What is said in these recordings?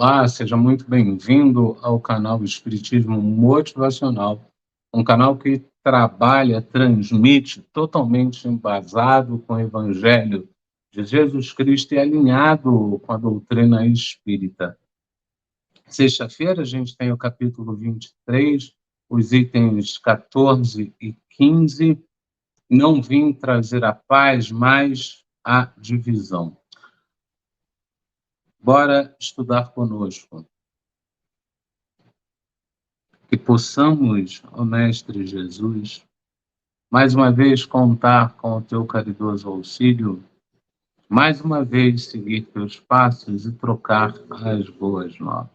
Olá, seja muito bem-vindo ao canal Espiritismo Motivacional, um canal que trabalha, transmite totalmente embasado com o Evangelho de Jesus Cristo e alinhado com a doutrina espírita. Sexta-feira a gente tem o capítulo 23, os itens 14 e 15. Não vim trazer a paz, mas a divisão. Bora estudar conosco. Que possamos, ó Mestre Jesus, mais uma vez contar com o teu caridoso auxílio, mais uma vez seguir teus passos e trocar as boas novas.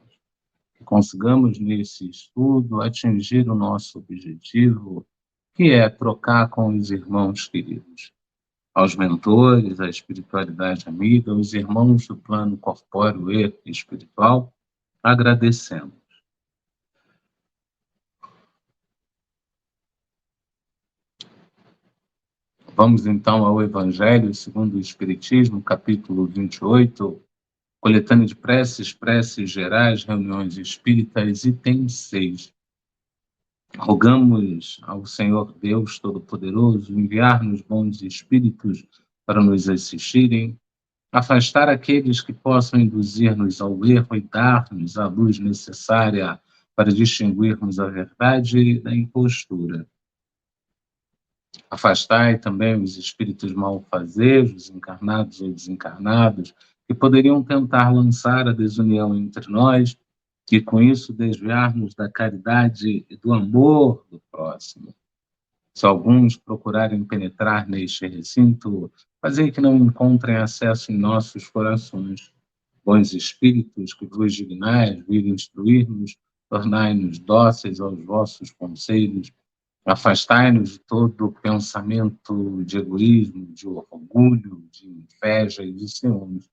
Que consigamos nesse estudo atingir o nosso objetivo, que é trocar com os irmãos queridos. Aos mentores, à espiritualidade amiga, aos irmãos do plano corpóreo e espiritual, agradecemos. Vamos então ao Evangelho segundo o Espiritismo, capítulo 28, coletânea de preces, preces gerais, reuniões espíritas, item 6. Rogamos ao Senhor Deus Todo-Poderoso enviar-nos bons espíritos para nos assistirem, afastar aqueles que possam induzir-nos ao erro e dar-nos a luz necessária para distinguirmos a verdade da impostura. Afastai também os espíritos malfazejos, encarnados ou desencarnados, que poderiam tentar lançar a desunião entre nós e, com isso, desviar-nos da caridade e do amor do próximo. Se alguns procurarem penetrar neste recinto, fazei que não encontrem acesso em nossos corações. Bons espíritos, que vos dignais vir instruir-nos, tornai-nos dóceis aos vossos conselhos. Afastai-nos de todo pensamento de egoísmo, de orgulho, de inveja e de ciúmes.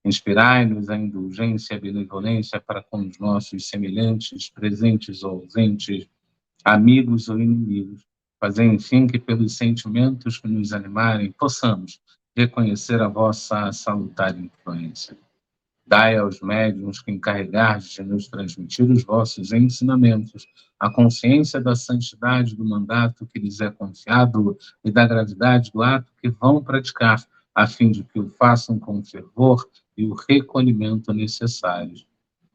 Inspirai-nos a indulgência e a benevolência para com os nossos semelhantes, presentes ou ausentes, amigos ou inimigos. Fazei, enfim, que pelos sentimentos que nos animarem, possamos reconhecer a vossa salutar influência. Dai aos médiuns que encarregardes de nos transmitir os vossos ensinamentos, a consciência da santidade do mandato que lhes é confiado e da gravidade do ato que vão praticar, a fim de que o façam com fervor e o recolhimento necessários.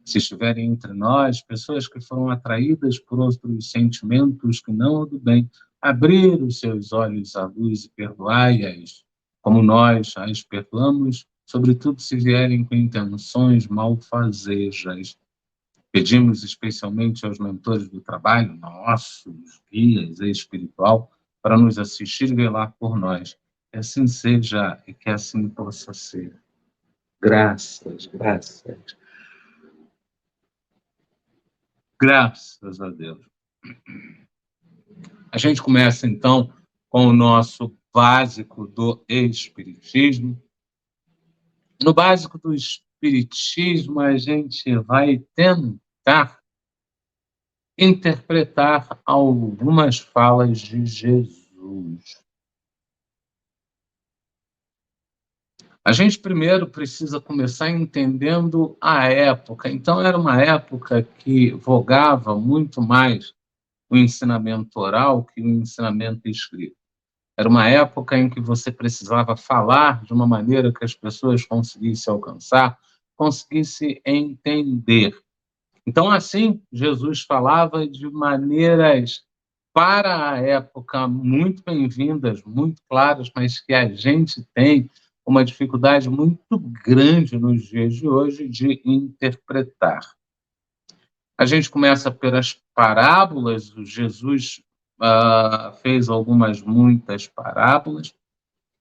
Se estiverem entre nós pessoas que foram atraídas por outros sentimentos que não o do bem, abrir os seus olhos à luz e perdoai-as, como nós as perdoamos, sobretudo se vierem com intenções malfazejas. Pedimos especialmente aos mentores do trabalho, nossos guias espiritual, para nos assistir e velar por nós. Que assim seja e que assim possa ser. Graças, graças. Graças a Deus. A gente começa, então, com o nosso básico do Espiritismo. No básico do Espiritismo, a gente vai tentar interpretar algumas falas de Jesus. A gente primeiro precisa começar entendendo a época. Então, era uma época que vogava muito mais o ensinamento oral que o ensinamento escrito. Era uma época em que você precisava falar de uma maneira que as pessoas conseguissem alcançar, conseguissem entender. Então, assim, Jesus falava de maneiras, para a época, muito bem-vindas, muito claras, mas que a gente tem uma dificuldade muito grande nos dias de hoje de interpretar. A gente começa pelas parábolas. Jesus fez muitas parábolas,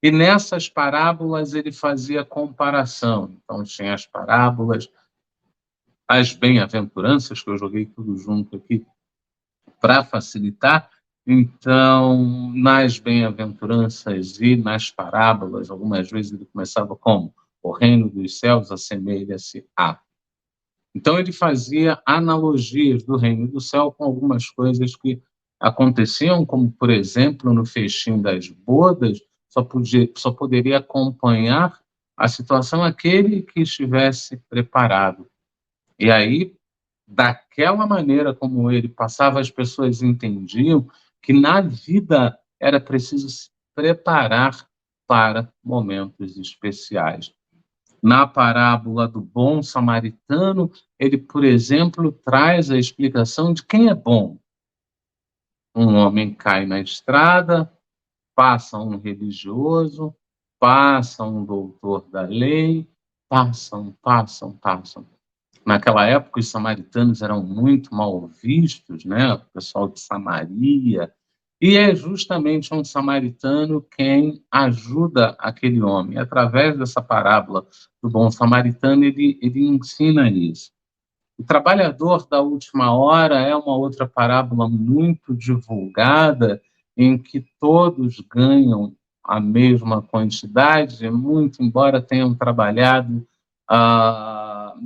e nessas parábolas ele fazia comparação. Então, tinha as parábolas, as bem-aventuranças, que eu joguei tudo junto aqui para facilitar. Então, nas bem-aventuranças e nas parábolas, algumas vezes ele começava como: o reino dos céus assemelha-se a. Então, ele fazia analogias do reino do céu com algumas coisas que aconteciam, como, por exemplo, no festim das bodas, só poderia acompanhar a situação aquele que estivesse preparado. E aí, daquela maneira como ele passava, as pessoas entendiam que na vida era preciso se preparar para momentos especiais. Na parábola do bom samaritano, ele, por exemplo, traz a explicação de quem é bom. Um homem cai na estrada, passa um religioso, passa um doutor da lei, passam. Naquela época, os samaritanos eram muito mal vistos, né? O pessoal de Samaria. E é justamente um samaritano quem ajuda aquele homem. Através dessa parábola do bom samaritano, ele ensina isso. O trabalhador da última hora é uma outra parábola muito divulgada, em que todos ganham a mesma quantidade, muito embora tenham trabalhado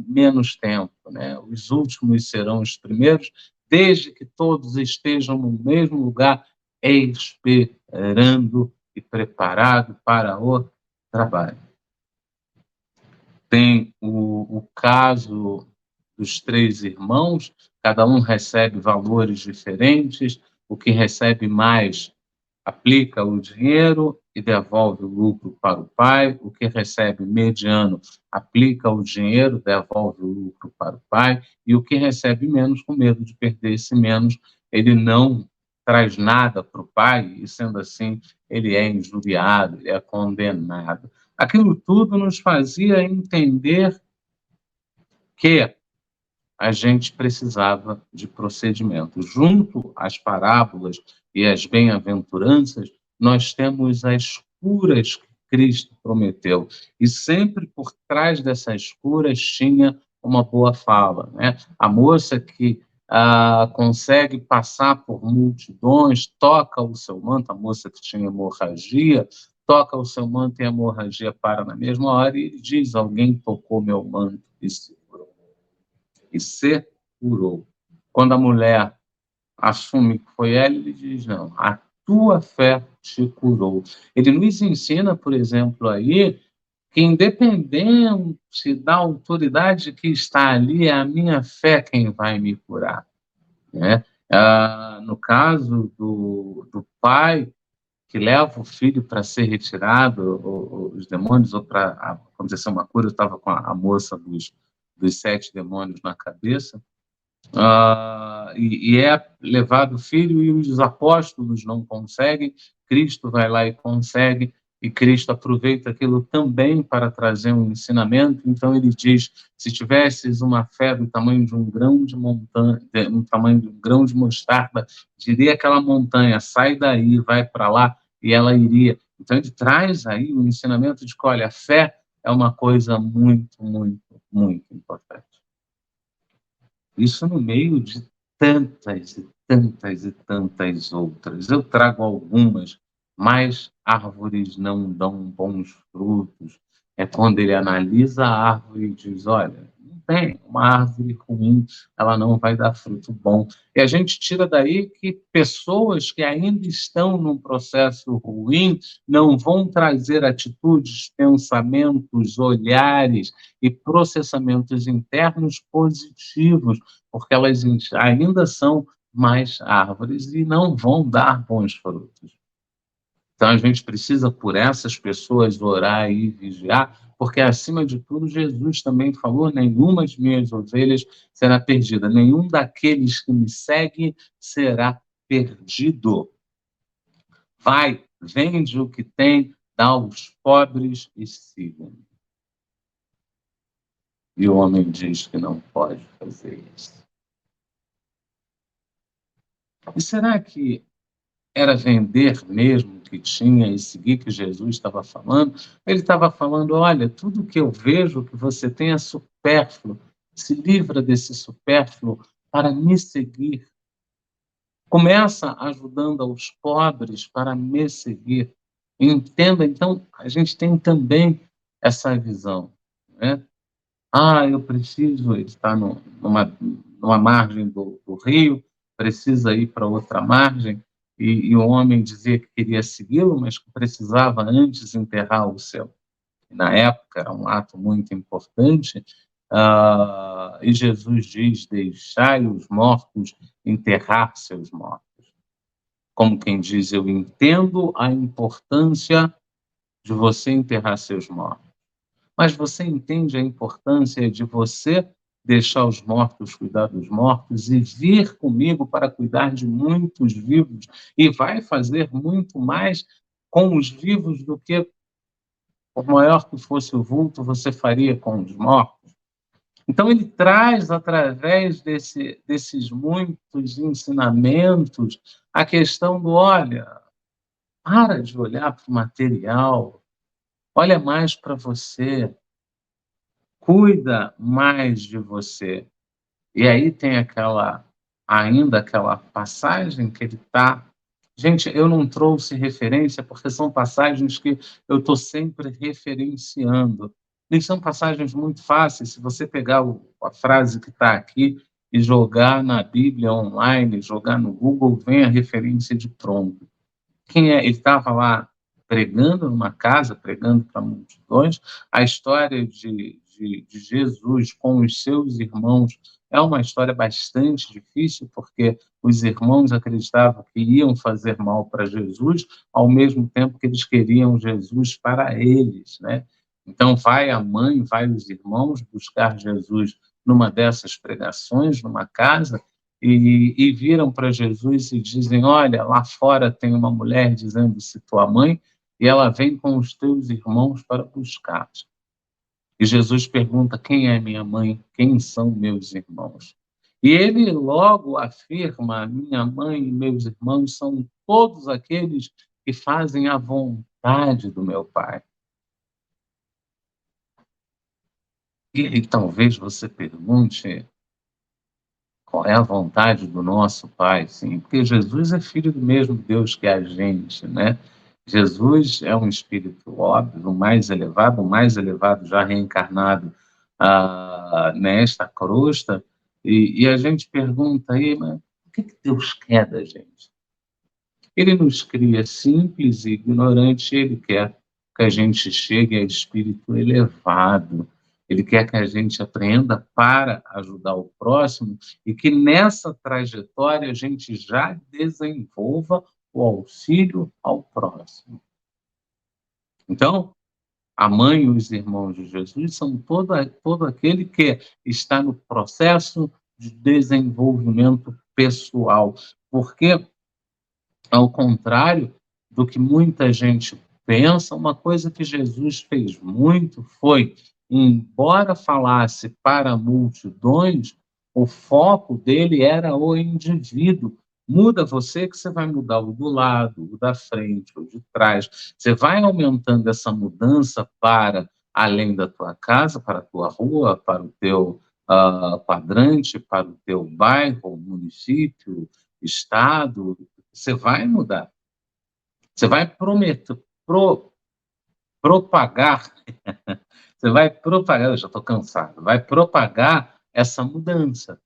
menos tempo, né? Os últimos serão os primeiros, desde que todos estejam no mesmo lugar, esperando e preparado para o trabalho. Tem o caso dos 3 irmãos, cada um recebe valores diferentes, o que recebe mais aplica o dinheiro e devolve o lucro para o pai, o que recebe mediano aplica o dinheiro, devolve o lucro para o pai, e o que recebe menos, com medo de perder esse menos, ele não traz nada para o pai, e sendo assim, ele é injuriado, ele é condenado. Aquilo tudo nos fazia entender que a gente precisava de procedimento. Junto às parábolas e às bem-aventuranças, nós temos as curas que Cristo prometeu. E sempre por trás dessas curas tinha uma boa fala, né? A moça que consegue passar por multidões, toca o seu manto, a moça que tinha hemorragia, toca o seu manto e a hemorragia para na mesma hora e ele diz: alguém tocou meu manto e se curou. Quando a mulher assume que foi ela, ele diz: não, a tua fé te curou. Ele nos ensina, por exemplo, aí, que independente da autoridade que está ali, é a minha fé quem vai me curar, né? No caso do pai que leva o filho para ser retirado, os demônios, ou para acontecer uma cura, eu estava com a moça dos 7 demônios na cabeça, e é levado o filho e os apóstolos não conseguem, Cristo vai lá e consegue, e Cristo aproveita aquilo também para trazer um ensinamento. Então ele diz: se tivesses uma fé do tamanho de um grão de montanha, um tamanho de um grão de mostarda, diria aquela montanha, sai daí, vai para lá, e ela iria. Então ele traz aí o ensinamento de que, olha, a fé é uma coisa muito, muito, muito importante. Isso no meio de tantas e tantas e tantas outras. Eu trago algumas, mas árvores não dão bons frutos. É quando ele analisa a árvore e diz: olha, não tem, uma árvore ruim, ela não vai dar fruto bom. E a gente tira daí que pessoas que ainda estão num processo ruim não vão trazer atitudes, pensamentos, olhares e processamentos internos positivos, porque elas ainda são mais árvores e não vão dar bons frutos. Então a gente precisa por essas pessoas orar e vigiar, porque acima de tudo Jesus também falou: nenhuma de minhas ovelhas será perdida, nenhum daqueles que me seguem será perdido. Vai, vende o que tem, dá aos pobres e siga. E o homem diz que não pode fazer isso. E será que era vender mesmo o que tinha e seguir que Jesus estava falando? Ele estava falando: olha, tudo que eu vejo que você tem é supérfluo, se livra desse supérfluo para me seguir. Começa ajudando aos pobres para me seguir. Entenda, então, a gente tem também essa visão, né? Eu preciso, ele está numa margem do rio, precisa ir para outra margem, e o homem dizia que queria segui-lo, mas que precisava antes enterrar o seu. Na época era um ato muito importante, E Jesus diz: deixai os mortos enterrar seus mortos. Como quem diz, eu entendo a importância de você enterrar seus mortos. Mas você entende a importância de você deixar os mortos cuidar dos mortos e vir comigo para cuidar de muitos vivos e vai fazer muito mais com os vivos do que, por maior que fosse o vulto, você faria com os mortos. Então ele traz, através desses muitos ensinamentos, a questão do, olha, para de olhar para o material, olha mais para você, cuida mais de você. E aí tem ainda aquela passagem que ele está... Gente, eu não trouxe referência porque são passagens que eu estou sempre referenciando. E são passagens muito fáceis. Se você pegar a frase que está aqui e jogar na Bíblia online, jogar no Google, vem a referência de pronto. Ele estava lá pregando numa casa, pregando para multidões. A história de Jesus com os seus irmãos é uma história bastante difícil, porque os irmãos acreditavam que iam fazer mal para Jesus, ao mesmo tempo que eles queriam Jesus para eles, né? Então vai a mãe, vai os irmãos buscar Jesus numa dessas pregações, numa casa, e viram para Jesus e dizem: olha, lá fora tem uma mulher dizendo-se tua mãe, e ela vem com os teus irmãos para buscar-te. E Jesus pergunta: quem é minha mãe? Quem são meus irmãos? E ele logo afirma: minha mãe e meus irmãos são todos aqueles que fazem a vontade do meu Pai. E talvez você pergunte: qual é a vontade do nosso Pai? Sim, porque Jesus é filho do mesmo Deus que a gente, né? Jesus é um espírito óbvio, o mais elevado já reencarnado nesta crosta, e a gente pergunta aí, mas o que Deus quer da gente? Ele nos cria simples e ignorante, ele quer que a gente chegue a espírito elevado, ele quer que a gente aprenda para ajudar o próximo e que nessa trajetória a gente já desenvolva o auxílio ao próximo. Então, a mãe e os irmãos de Jesus são todo aquele que está no processo de desenvolvimento pessoal, porque, ao contrário do que muita gente pensa, uma coisa que Jesus fez muito foi, embora falasse para multidões, o foco dele era o indivíduo. Muda você que você vai mudar o do lado, o da frente, o de trás. Você vai aumentando essa mudança para além da tua casa, para a tua rua, para o teu quadrante, para o teu bairro, município, estado. Você vai mudar. Você vai propagar, você vai propagar, eu já estou cansado, vai propagar essa mudança.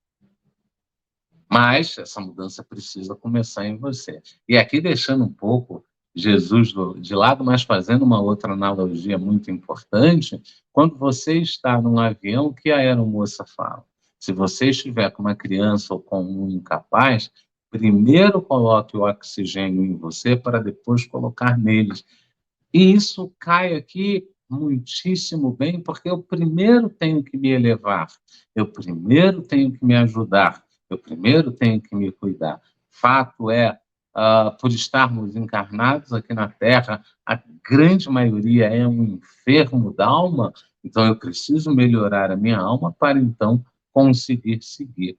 Mas essa mudança precisa começar em você. E aqui deixando um pouco Jesus de lado, mas fazendo uma outra analogia muito importante, quando você está num avião, o que a aeromoça fala? Se você estiver com uma criança ou com um incapaz, primeiro coloque o oxigênio em você para depois colocar neles. E isso cai aqui muitíssimo bem, porque eu primeiro tenho que me elevar, eu primeiro tenho que me ajudar, eu primeiro tenho que me cuidar. Fato é, por estarmos encarnados aqui na Terra, a grande maioria é um enfermo da alma, então eu preciso melhorar a minha alma para então conseguir seguir.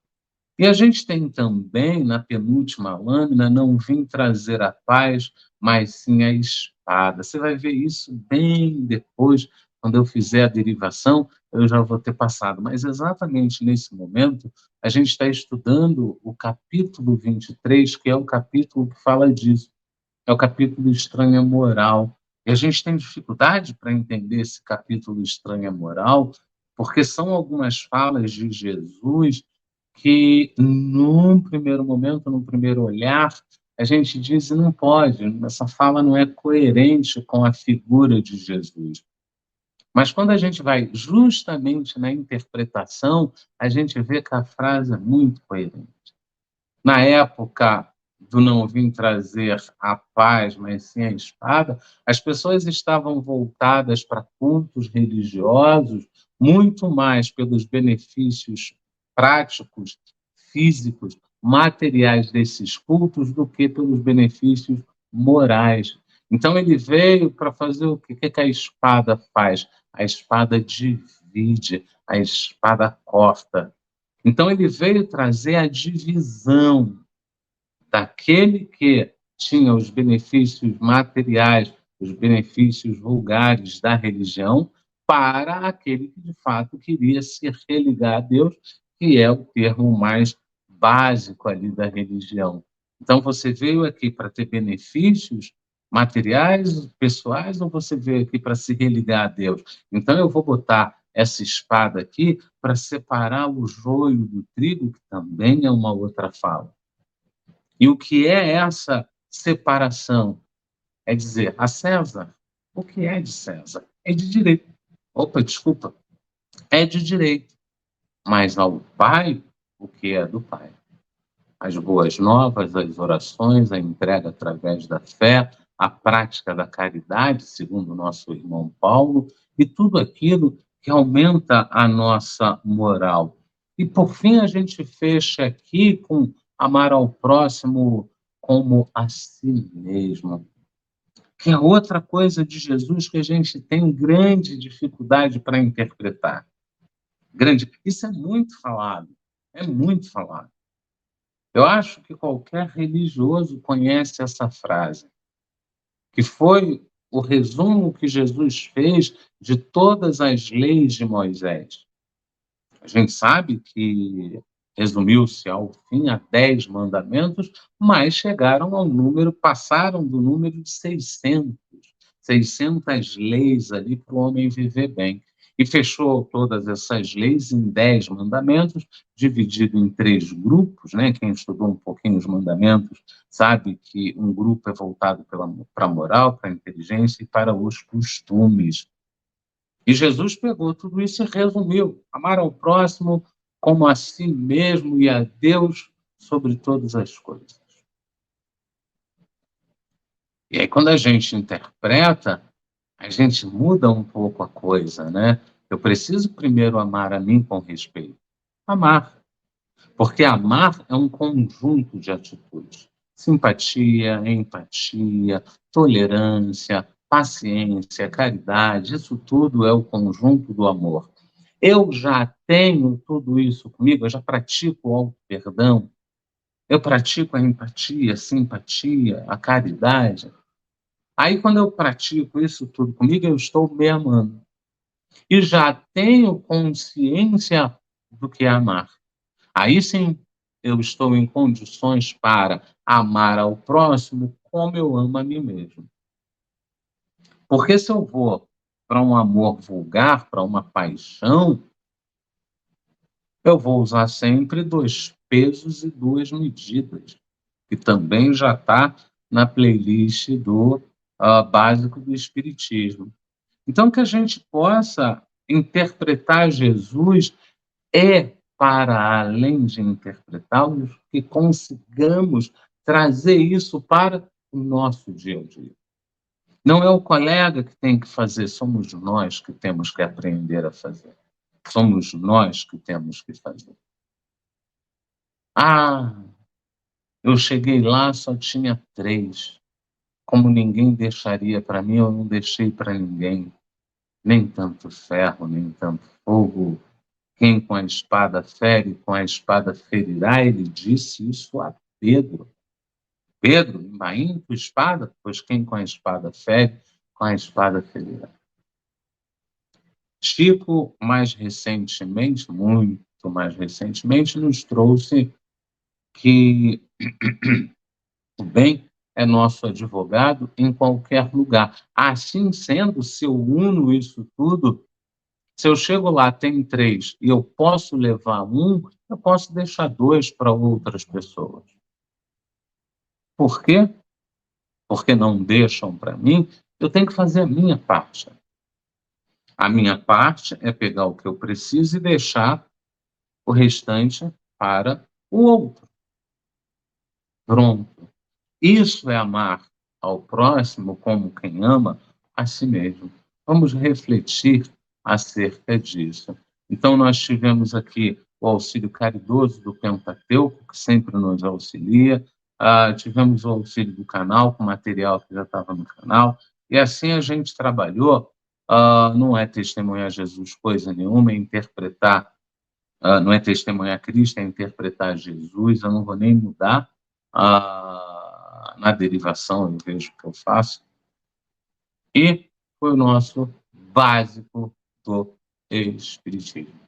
E a gente tem também, na penúltima lâmina, não vim trazer a paz, mas sim a espada. Você vai ver isso bem depois, quando eu fizer a derivação, eu já vou ter passado. Mas exatamente nesse momento, a gente está estudando o capítulo 23, que é o capítulo que fala disso. É o capítulo Estranha Moral. E a gente tem dificuldade para entender esse capítulo Estranha Moral, porque são algumas falas de Jesus que, num primeiro momento, num primeiro olhar, a gente diz: não pode, essa fala não é coerente com a figura de Jesus. Mas quando a gente vai justamente na interpretação, a gente vê que a frase é muito coerente. Na época do não vim trazer a paz, mas sim a espada, as pessoas estavam voltadas para cultos religiosos muito mais pelos benefícios práticos, físicos, materiais desses cultos do que pelos benefícios morais. Então ele veio para fazer o quê? O que que a espada faz? A espada divide, a espada corta. Então ele veio trazer a divisão daquele que tinha os benefícios materiais, os benefícios vulgares da religião, para aquele que de fato queria se religar a Deus, que é o termo mais básico ali da religião. Então você veio aqui para ter benefícios materiais, pessoais, ou você veio aqui para se religar a Deus? Então eu vou botar essa espada aqui para separar o joio do trigo, que também é uma outra fala. E o que é essa separação? É dizer a César o que é de César. É de direito. Opa, desculpa. É de direito. Mas ao Pai, o que é do Pai. As boas novas, as orações, a entrega através da fé, a prática da caridade, segundo o nosso irmão Paulo, e tudo aquilo que aumenta a nossa moral. E, por fim, a gente fecha aqui com amar ao próximo como a si mesmo, que é outra coisa de Jesus que a gente tem grande dificuldade para interpretar. Grande. Isso é muito falado, é muito falado. Eu acho que qualquer religioso conhece essa frase, que foi o resumo que Jesus fez de todas as leis de Moisés. A gente sabe que resumiu-se ao fim a 10 mandamentos, mas chegaram ao número, passaram do número de 600 leis ali para o homem viver bem. E fechou todas essas leis em 10 mandamentos, dividido em 3 grupos, né? Quem estudou um pouquinho os mandamentos sabe que um grupo é voltado para a moral, para a inteligência e para os costumes. E Jesus pegou tudo isso e resumiu: amar ao próximo como a si mesmo e a Deus sobre todas as coisas. E aí, quando a gente interpreta, a gente muda um pouco a coisa, né? Eu preciso primeiro amar a mim com respeito. Amar. Porque amar é um conjunto de atitudes. Simpatia, empatia, tolerância, paciência, caridade, isso tudo é o conjunto do amor. Eu já tenho tudo isso comigo, eu já pratico o auto-perdão, eu pratico a empatia, a simpatia, a caridade. Aí, quando eu pratico isso tudo comigo, eu estou me amando. E já tenho consciência do que é amar. Aí sim, eu estou em condições para amar ao próximo como eu amo a mim mesmo. Porque se eu vou para um amor vulgar, para uma paixão, eu vou usar sempre 2 pesos e 2 medidas, que também já está na playlist do básico do Espiritismo. Então, que a gente possa interpretar Jesus é para além de interpretá-los, que consigamos trazer isso para o nosso dia a dia. Não é o colega que tem que fazer, somos nós que temos que aprender a fazer. Somos nós que temos que fazer. Ah, eu cheguei lá, só tinha 3. Como ninguém deixaria para mim, eu não deixei para ninguém. Nem tanto ferro, nem tanto fogo. Quem com a espada fere, com a espada ferirá. Ele disse isso a Pedro. Pedro, embainha tua espada, pois quem com a espada fere, com a espada ferirá. Chico, mais recentemente, muito mais recentemente, nos trouxe que o bem é nosso advogado em qualquer lugar. Assim sendo, se eu uno isso tudo, se eu chego lá, tem 3 e eu posso levar 1, eu posso deixar 2 para outras pessoas. Por quê? Porque não deixam para mim, eu tenho que fazer a minha parte. A minha parte é pegar o que eu preciso e deixar o restante para o outro. Pronto. Isso é amar ao próximo como quem ama a si mesmo. Vamos refletir acerca disso. Então, nós tivemos aqui o auxílio caridoso do Pentateuco, que sempre nos auxilia, tivemos o auxílio do canal, com material que já estava no canal, e assim a gente trabalhou. Não é testemunhar Jesus coisa nenhuma, é interpretar, não é testemunhar Cristo, é interpretar Jesus. Eu não vou nem mudar na derivação, eu vejo o que eu faço. E foi o nosso básico do Espiritismo.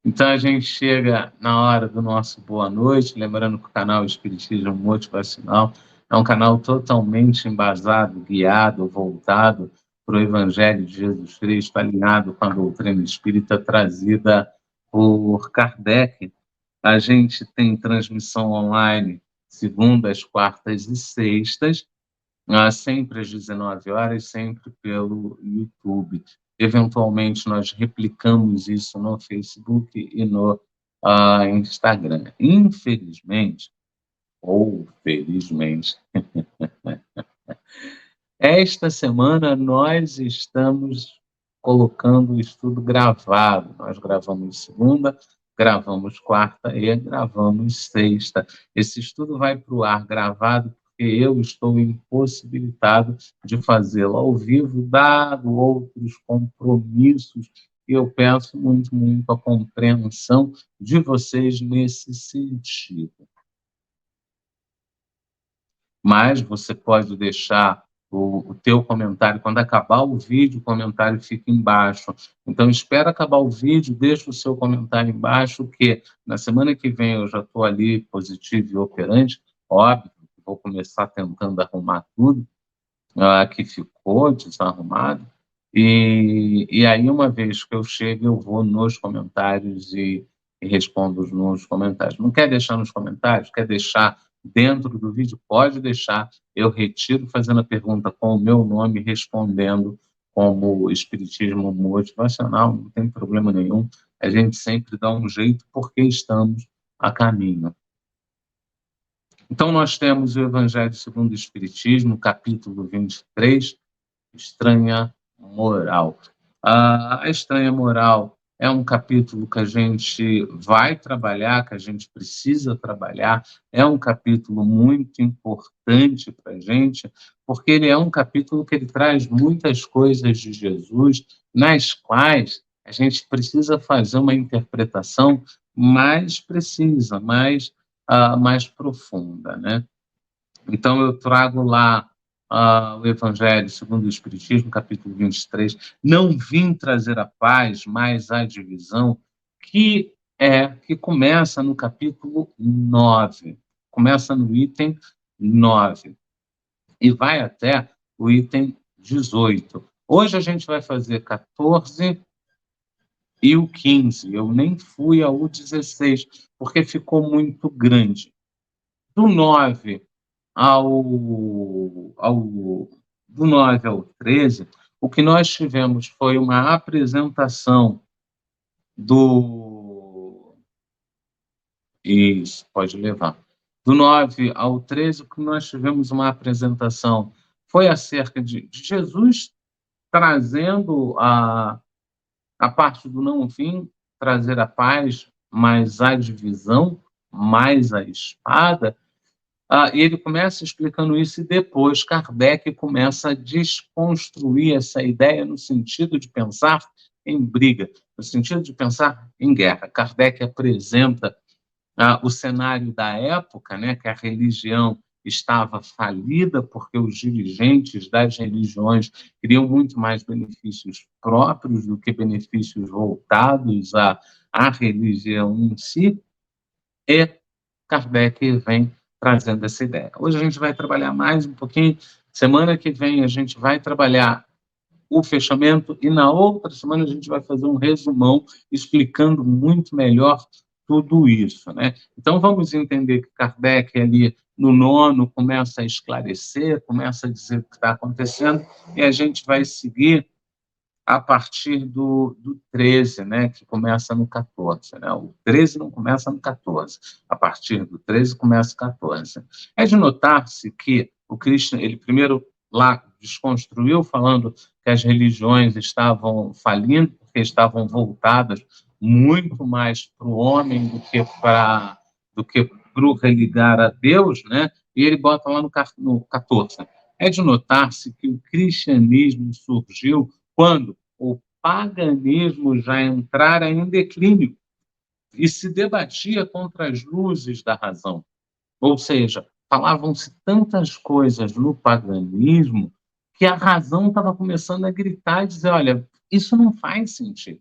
Então a gente chega na hora do nosso boa noite, lembrando que o canal Espiritismo Motivacional é um canal totalmente embasado, guiado, voltado para o Evangelho de Jesus Cristo, alinhado com a doutrina espírita trazida por Kardec. A gente tem transmissão online segundas, quartas e sextas, sempre às 19 horas, sempre pelo YouTube. Eventualmente, nós replicamos isso no Facebook e no Instagram. Infelizmente, ou felizmente, esta semana nós estamos colocando o estudo gravado. Nós gravamos segunda, gravamos quarta e gravamos sexta. Esse estudo vai para o ar gravado porque eu estou impossibilitado de fazê-lo ao vivo, dado outros compromissos, e eu peço muito, muito a compreensão de vocês nesse sentido. Mas você pode deixar o teu comentário, quando acabar o vídeo, o comentário fica embaixo. Então, espera acabar o vídeo, deixa o seu comentário embaixo, que na semana que vem eu já estou ali positivo e operante, óbvio, vou começar tentando arrumar tudo que ficou desarrumado, e aí, uma vez que eu chego, eu vou nos comentários e respondo nos comentários. Não quer deixar nos comentários? Quer deixar dentro do vídeo? Pode deixar. Eu retiro fazendo a pergunta com o meu nome, respondendo como Espiritismo Motivacional, não tem problema nenhum. A gente sempre dá um jeito porque estamos a caminho. Então, nós temos o Evangelho segundo o Espiritismo, capítulo 23, Estranha Moral. A Estranha Moral é um capítulo que a gente vai trabalhar, que a gente precisa trabalhar, é um capítulo muito importante para a gente, porque ele é um capítulo que ele traz muitas coisas de Jesus, nas quais a gente precisa fazer uma interpretação mais precisa, mais profunda, né? Então, eu trago lá o Evangelho segundo o Espiritismo, capítulo 23. Não vim trazer a paz, mas a divisão, que começa no capítulo 9. Começa no item 9 e vai até o item 18. Hoje a gente vai fazer 14 e o 15. Eu nem fui ao 16, porque ficou muito grande. Do 9 do 9 ao 13, o que nós tivemos foi uma apresentação do... Isso, pode levar. Do 9 ao 13, o que nós tivemos uma apresentação foi acerca de Jesus trazendo a parte do não fim, trazer a paz, mais a divisão, mais a espada. E ele começa explicando isso, e depois Kardec começa a desconstruir essa ideia no sentido de pensar em briga, no sentido de pensar em guerra. Kardec apresenta o cenário da época, né, que a religião estava falida porque os dirigentes das religiões queriam muito mais benefícios próprios do que benefícios voltados à religião em si, e Kardec vem trazendo essa ideia. Hoje a gente vai trabalhar mais um pouquinho, semana que vem a gente vai trabalhar o fechamento, e na outra semana a gente vai fazer um resumão explicando muito melhor tudo isso, né? Então, vamos entender que Kardec, ali no nono, começa a esclarecer, começa a dizer o que está acontecendo, e a gente vai seguir a partir do 13, né, que começa no 14. Né? O 13 não começa no 14, a partir do 13 começa o 14. É de notar-se que o Krishna, ele primeiro lá desconstruiu, falando que as religiões estavam falindo, porque estavam voltadas muito mais para o homem do que para o religar a Deus, né? E ele bota lá no 14. É de notar-se que o cristianismo surgiu quando o paganismo já entrara em declínio e se debatia contra as luzes da razão. Ou seja, falavam-se tantas coisas no paganismo que a razão estava começando a gritar e dizer: olha, isso não faz sentido.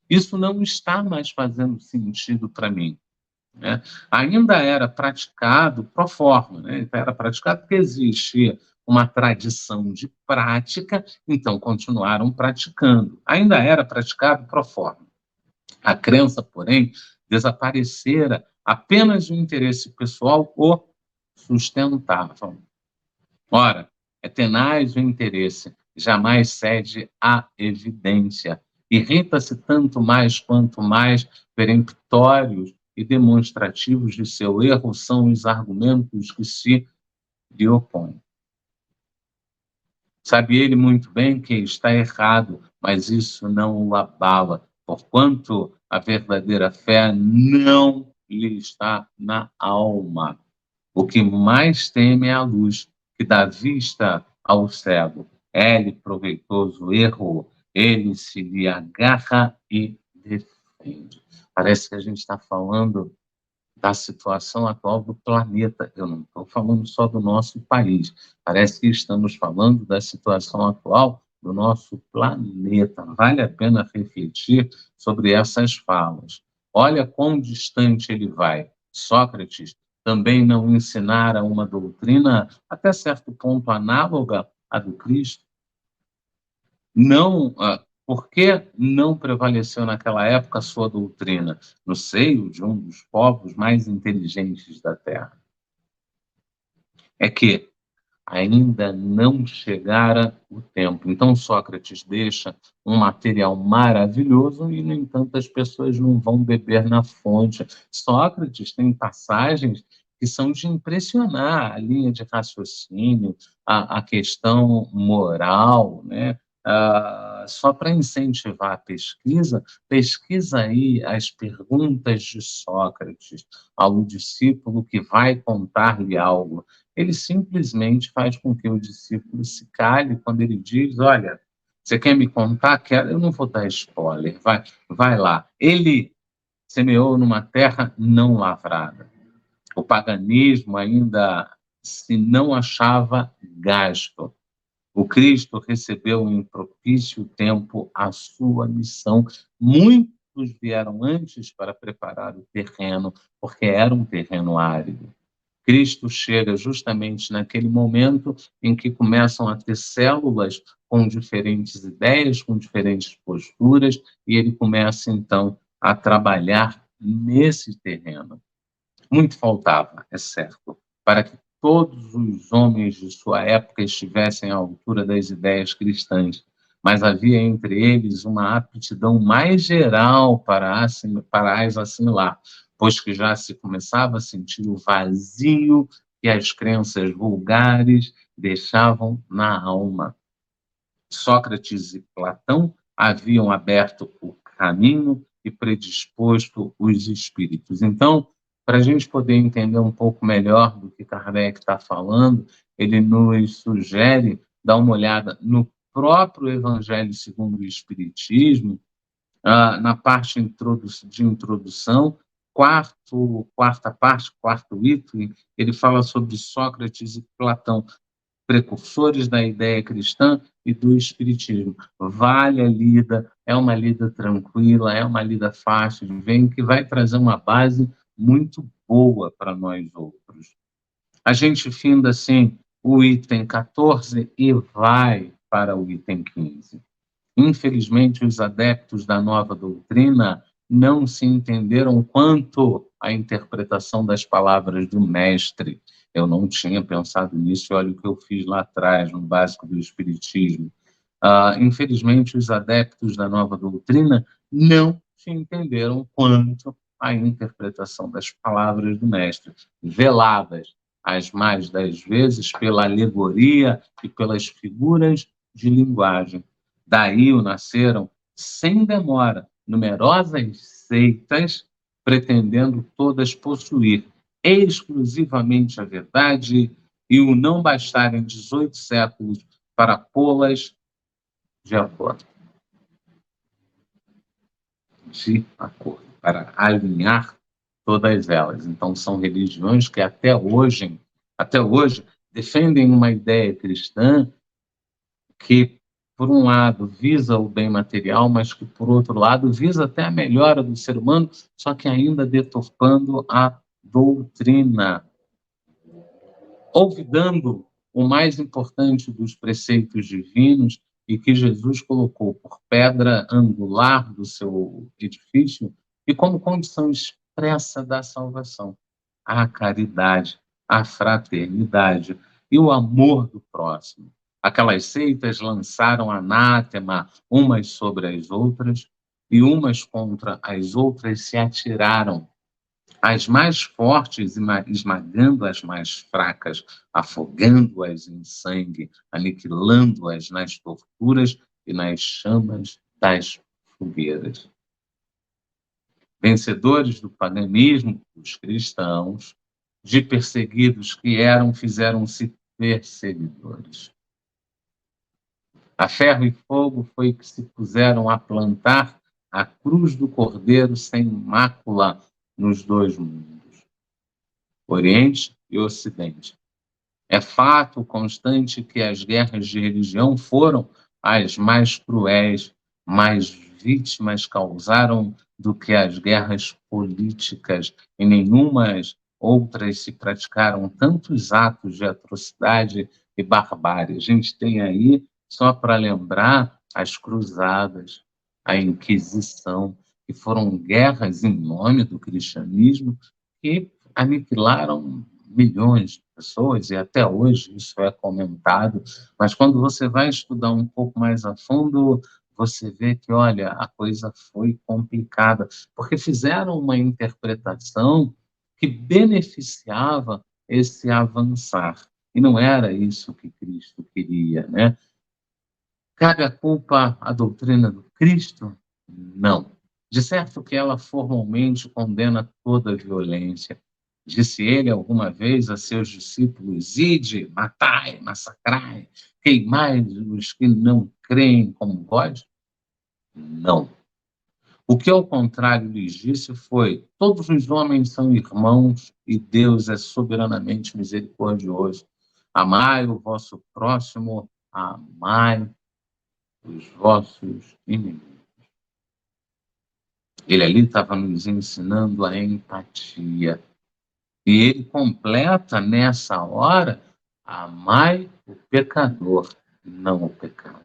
Isso não está mais fazendo sentido para mim. Né? Ainda era praticado pro forma, né? Era praticado porque existia uma tradição de prática, então continuaram praticando. Ainda era praticado pro forma. A crença, porém, desaparecera, apenas o interesse pessoal o sustentava. Ora, é tenaz o interesse, jamais cede à evidência. Irrita-se tanto mais quanto mais peremptórios e demonstrativos de seu erro são os argumentos que se lhe opõem. Sabe ele muito bem que está errado, mas isso não o abala, porquanto a verdadeira fé não lhe está na alma. O que mais teme é a luz, que dá vista ao cego. É-lhe proveitoso erro, ele se lhe agarra e defende. Parece que a gente está falando da situação atual do planeta. Eu não estou falando só do nosso país. Parece que estamos falando da situação atual do nosso planeta. Vale a pena refletir sobre essas falas. Olha quão distante ele vai. Sócrates também não ensinara uma doutrina até certo ponto análoga à do Cristo. Não, por que não prevaleceu naquela época a sua doutrina no seio de um dos povos mais inteligentes da Terra? É que ainda não chegara o tempo. Então, Sócrates deixa um material maravilhoso e, no entanto, as pessoas não vão beber na fonte. Sócrates tem passagens que são de impressionar a linha de raciocínio, a questão moral, né? Só para incentivar a pesquisa, pesquisa aí as perguntas de Sócrates ao discípulo que vai contar-lhe algo. Ele simplesmente faz com que o discípulo se cale quando ele diz: olha, você quer me contar? Quero. Eu não vou dar spoiler, vai lá. Ele semeou numa terra não lavrada. O paganismo ainda se não achava gasto. O Cristo recebeu em propício tempo a sua missão. Muitos vieram antes para preparar o terreno, porque era um terreno árido. Cristo chega justamente naquele momento em que começam a ter células com diferentes ideias, com diferentes posturas, e ele começa, então, a trabalhar nesse terreno. Muito faltava, é certo, para que todos os homens de sua época estivessem à altura das ideias cristãs, mas havia entre eles uma aptidão mais geral para as assimilar, pois que já se começava a sentir o vazio que as crenças vulgares deixavam na alma. Sócrates e Platão haviam aberto o caminho e predisposto os espíritos. Então, para a gente poder entender um pouco melhor do que Kardec está falando, ele nos sugere dar uma olhada no próprio Evangelho segundo o Espiritismo, na parte de introdução, quarta parte, quarto item, ele fala sobre Sócrates e Platão, precursores da ideia cristã e do espiritismo. Vale a lida, é uma lida tranquila, é uma lida fácil de ver, que vai trazer uma base muito boa para nós outros. A gente finda assim o item 14 e vai para o item 15. Infelizmente, os adeptos da nova doutrina não se entenderam quanto à interpretação das palavras do mestre. Eu não tinha pensado nisso, e olha o que eu fiz lá atrás, no básico do Espiritismo. Infelizmente, os adeptos da nova doutrina não se entenderam quanto à interpretação das palavras do mestre, veladas as mais das vezes pela alegoria e pelas figuras de linguagem. Daí nasceram, sem demora, numerosas seitas, pretendendo todas possuir exclusivamente a verdade e o não bastarem 18 séculos para pô-las de acordo, para alinhar todas elas. Então, são religiões que até hoje defendem uma ideia cristã que, por um lado, visa o bem material, mas que, por outro lado, visa até a melhora do ser humano, só que ainda deturpando a doutrina, olvidando o mais importante dos preceitos divinos e que Jesus colocou por pedra angular do seu edifício e como condição expressa da salvação: a caridade, a fraternidade e o amor do próximo. Aquelas seitas lançaram anátema umas sobre as outras e umas contra as outras se atiraram, as mais fortes esmagando as mais fracas, afogando-as em sangue, aniquilando-as nas torturas e nas chamas das fogueiras. Vencedores do paganismo, os cristãos, de perseguidos que eram, fizeram-se perseguidores. A ferro e fogo foi que se puseram a plantar a cruz do Cordeiro sem mácula nos dois mundos, Oriente e Ocidente. É fato constante que as guerras de religião foram as mais cruéis, mais vítimas causaram do que as guerras políticas. Em nenhumas outras se praticaram tantos atos de atrocidade e barbárie. A gente tem aí, só para lembrar, as cruzadas, a Inquisição, que foram guerras em nome do cristianismo que aniquilaram milhões de pessoas, e até hoje isso é comentado, mas quando você vai estudar um pouco mais a fundo, você vê que, olha, a coisa foi complicada, porque fizeram uma interpretação que beneficiava esse avançar, e não era isso que Cristo queria, né? Cabe a culpa à doutrina do Cristo? Não. De certo que ela formalmente condena toda violência. Disse ele alguma vez a seus discípulos: ide, matai, massacrai, queimai os que não creem como God? Não. O que, ao contrário, lhes disse foi: todos os homens são irmãos e Deus é soberanamente misericordioso. Amai o vosso próximo, amai os vossos inimigos. Ele ali estava nos ensinando a empatia. E ele completa nessa hora: amai o pecador, não o pecado.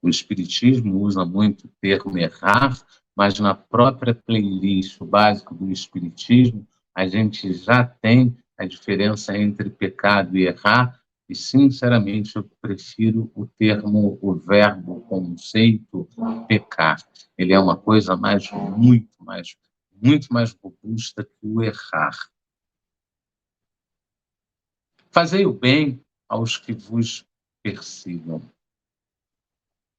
O Espiritismo usa muito o termo errar, mas na própria playlist, o básico do Espiritismo, a gente já tem a diferença entre pecado e errar, e, sinceramente, eu prefiro o termo, o verbo, o conceito pecar. Ele é uma coisa muito mais robusta que o errar. Fazei o bem aos que vos persigam.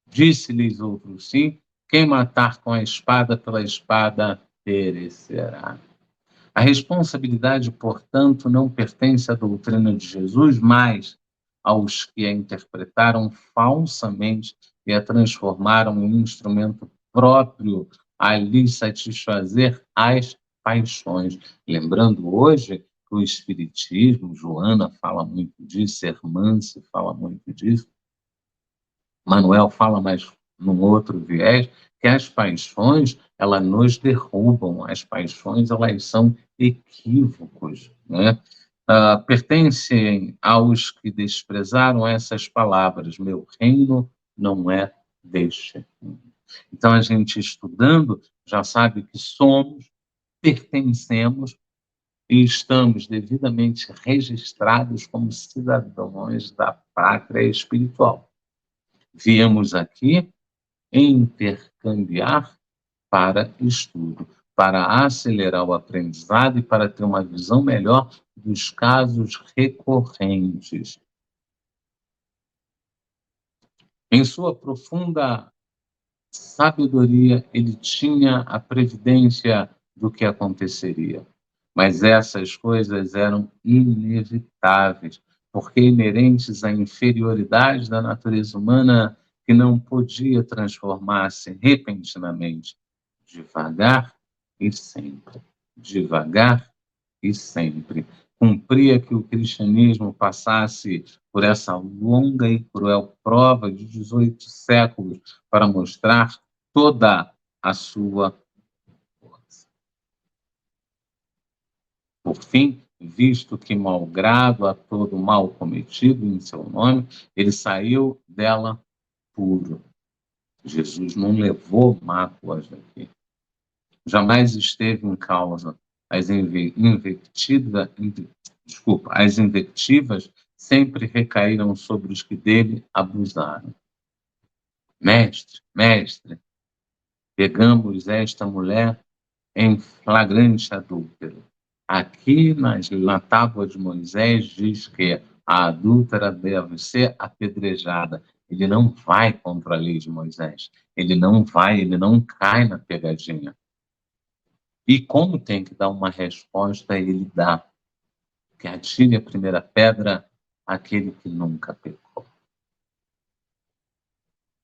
Disse-lhes outro sim: quem matar com a espada, pela espada perecerá. A responsabilidade, portanto, não pertence à doutrina de Jesus, mas aos que a interpretaram falsamente e a transformaram em um instrumento próprio a lhes satisfazer as paixões. Lembrando hoje que o Espiritismo, Joana fala muito disso, Hermance fala muito disso, Manuel fala mais num outro viés, que as paixões, elas nos derrubam, as paixões, elas são equívocos, né? Pertencem aos que desprezaram essas palavras: meu reino não é deste mundo. Então, a gente estudando já sabe que somos, pertencemos e estamos devidamente registrados como cidadãos da pátria espiritual. Viemos aqui intercambiar para estudo, para acelerar o aprendizado e para ter uma visão melhor dos casos recorrentes. Em sua profunda sabedoria, ele tinha a previdência do que aconteceria. Mas essas coisas eram inevitáveis, porque inerentes à inferioridade da natureza humana que não podia transformar-se repentinamente, devagar e sempre, devagar e sempre. Cumpria que o cristianismo passasse por essa longa e cruel prova de 18 séculos para mostrar toda a sua força. Por fim, visto que, malgrado a todo mal cometido em seu nome, ele saiu dela puro. Jesus não levou máculas daqui. Jamais esteve em causa as as invectivas sempre recaíram sobre os que dele abusaram. Mestre, mestre, pegamos esta mulher em flagrante adúltero. Aqui na tábua de Moisés diz que a adúltera deve ser apedrejada. Ele não vai contra a lei de Moisés. Ele não cai na pegadinha. E como tem que dar uma resposta, ele dá. Que atire a primeira pedra aquele que nunca pecou.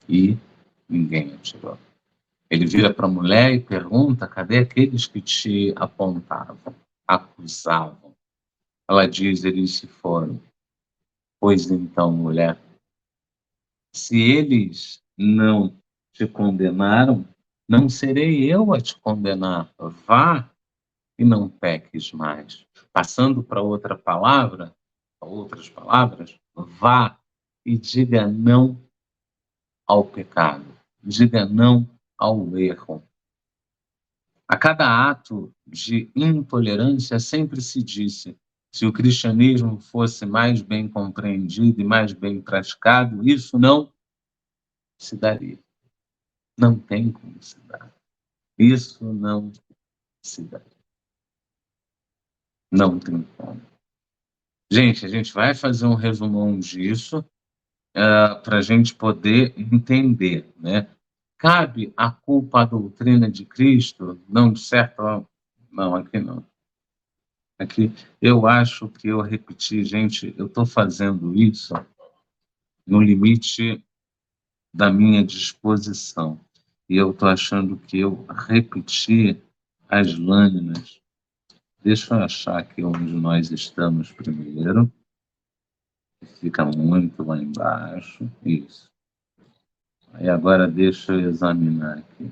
E ninguém atirou. Ele vira para a mulher e pergunta: cadê aqueles que te apontavam, acusavam? Ela diz: eles se foram. Pois então, mulher, se eles não te condenaram, não serei eu a te condenar. Vá e não peques mais. Passando para outra palavra, outras palavras, vá e diga não ao pecado, diga não ao erro. A cada ato de intolerância sempre se disse: se o cristianismo fosse mais bem compreendido e mais bem praticado, isso não se daria. Não tem como se dar. Isso não se daria. Não tem como. Gente, a gente vai fazer um resumão disso para a gente poder entender, né? Cabe a culpa à doutrina de Cristo? Não, de certo, não, aqui não. Aqui, eu acho que eu repeti, gente, eu estou fazendo isso no limite da minha disposição. E eu estou achando que eu repeti as lâminas. Deixa eu achar aqui onde nós estamos primeiro. Fica muito lá embaixo. Isso. Aí agora deixa eu examinar aqui.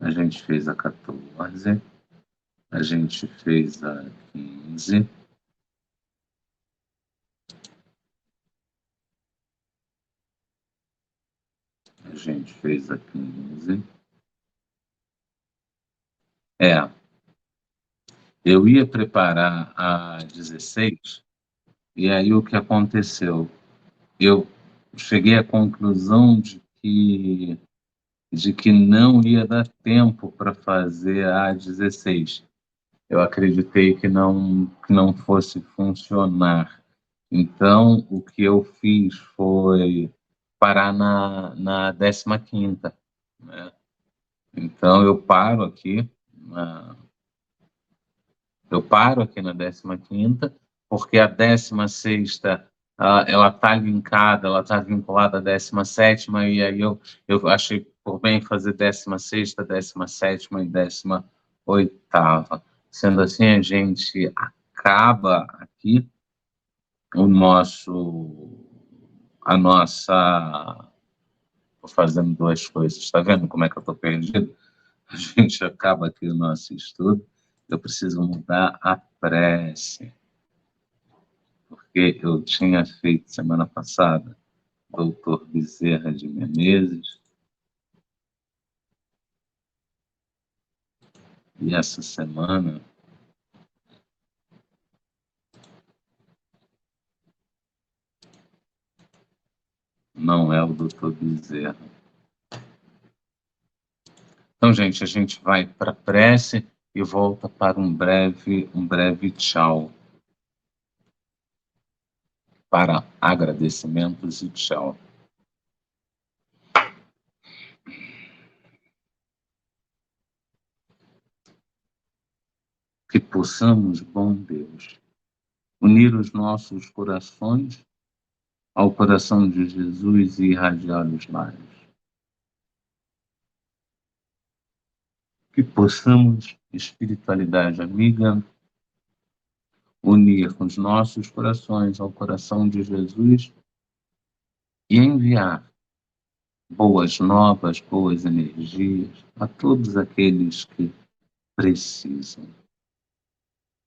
A gente fez a 14, a gente fez a 15, a gente fez a 15. Eu ia preparar a 16, e aí o que aconteceu? Eu cheguei à conclusão de que não ia dar tempo para fazer a 16. Eu acreditei que não fosse funcionar. Então, o que eu fiz foi parar na 15ª, né? Então, eu paro aqui na 15ª, porque a 16ª, ela está linkada, ela está vinculada à 17ª, e aí eu achei por bem fazer 16ª, 17ª e 18ª. Sendo assim, a gente acaba aqui a nossa... Estou fazendo duas coisas, está vendo como é que eu estou perdido? A gente acaba aqui o nosso estudo. Eu preciso mudar a prece, porque eu tinha feito semana passada doutor Bezerra de Menezes. E essa semana não é o doutor Bezerra. Então, gente, a gente vai para a prece e volta para um breve tchau. Para agradecimentos e tchau. Que possamos, bom Deus, unir os nossos corações ao coração de Jesus e irradiar os lares. Que possamos, espiritualidade amiga, unir os nossos corações ao coração de Jesus e enviar boas novas, boas energias a todos aqueles que precisam.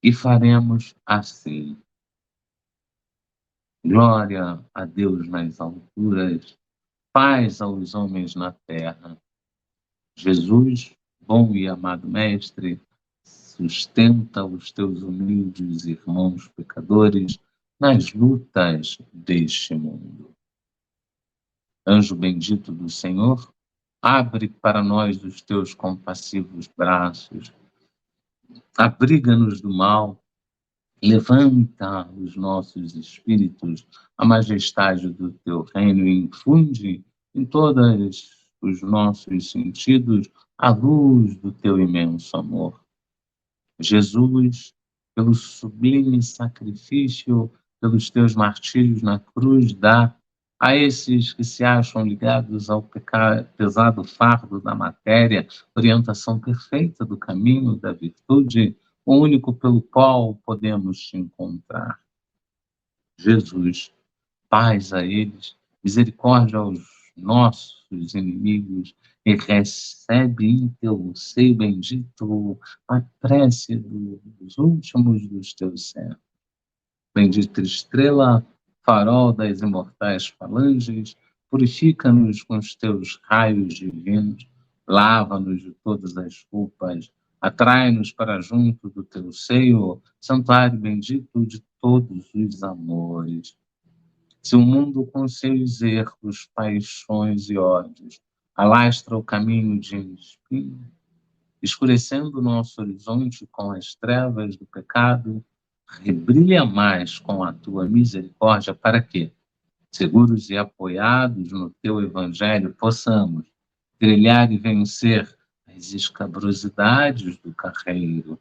E faremos assim. Glória a Deus nas alturas, paz aos homens na terra. Jesus, bom e amado Mestre, sustenta os teus humildes irmãos pecadores nas lutas deste mundo. Anjo bendito do Senhor, abre para nós os teus compassivos braços, abriga-nos do mal, levanta os nossos espíritos à majestade do teu reino e infunde em todos os nossos sentidos a luz do teu imenso amor. Jesus, pelo sublime sacrifício, pelos teus martírios na cruz, dá a esses que se acham ligados ao pesado fardo da matéria, orientação perfeita do caminho da virtude, o único pelo qual podemos te encontrar. Jesus, paz a eles, misericórdia aos nossos inimigos, e recebe em teu seio bendito a prece dos últimos dos teus servos. Bendita estrela, farol das imortais falanges, purifica-nos com os teus raios divinos, lava-nos de todas as culpas, atrai-nos para junto do teu seio, santuário bendito de todos os amores. Se o mundo com seus erros, paixões e ódios alastra o caminho de espinho, escurecendo o nosso horizonte com as trevas do pecado, rebrilha mais com a tua misericórdia para que, seguros e apoiados no teu evangelho, possamos trilhar e vencer as escabrosidades do carreiro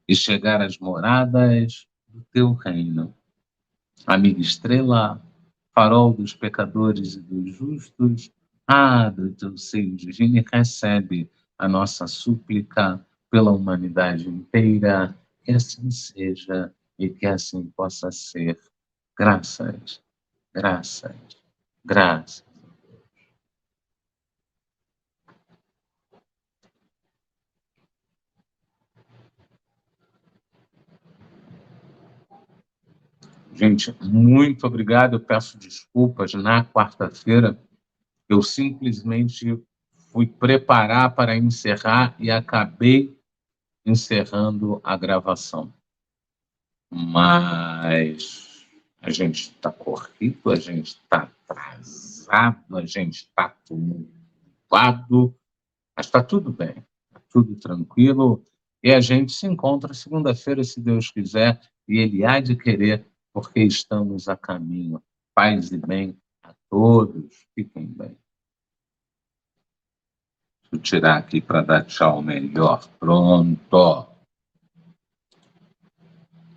e chegar às moradas do teu reino. Amiga estrela, farol dos pecadores e dos justos, abre o teu seio divino e recebe a nossa súplica pela humanidade inteira, que assim seja e que assim possa ser. Graças, graças, graças. Gente, muito obrigado. Eu peço desculpas. Na quarta-feira, eu simplesmente fui preparar para encerrar e acabei encerrando a gravação. Mas a gente está corrido, a gente está atrasado, a gente está tumultuado, mas está tudo bem, está tudo tranquilo. E a gente se encontra segunda-feira, se Deus quiser, e Ele há de querer, porque estamos a caminho. Paz e bem a todos. Fiquem bem. Deixa eu tirar aqui para dar tchau melhor. Pronto.